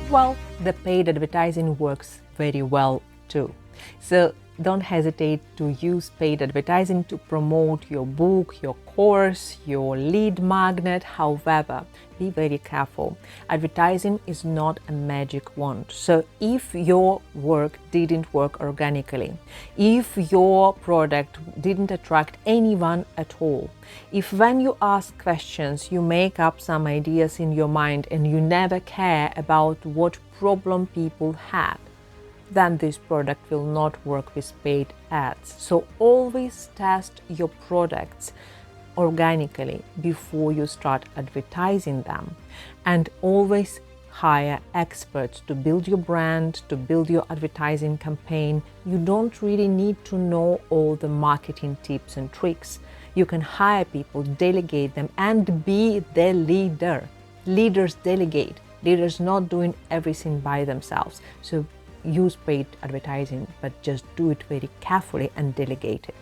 Well, the paid advertising works very well too. So don't hesitate to use paid advertising to promote your book, your course, your lead magnet. However, be very careful. Advertising is not a magic wand. So if your work didn't work organically, if your product didn't attract anyone at all, if when you ask questions you make up some ideas in your mind and you never care about what problem people had, then this product will not work with paid ads. So always test your products organically before you start advertising them, and always hire experts to build your brand, to build your advertising campaign. You don't really need to know all the marketing tips and tricks. You can hire people, delegate them, and be the leader. Leaders delegate. Leaders not doing everything by themselves. So use paid advertising, but just do it very carefully and delegate it.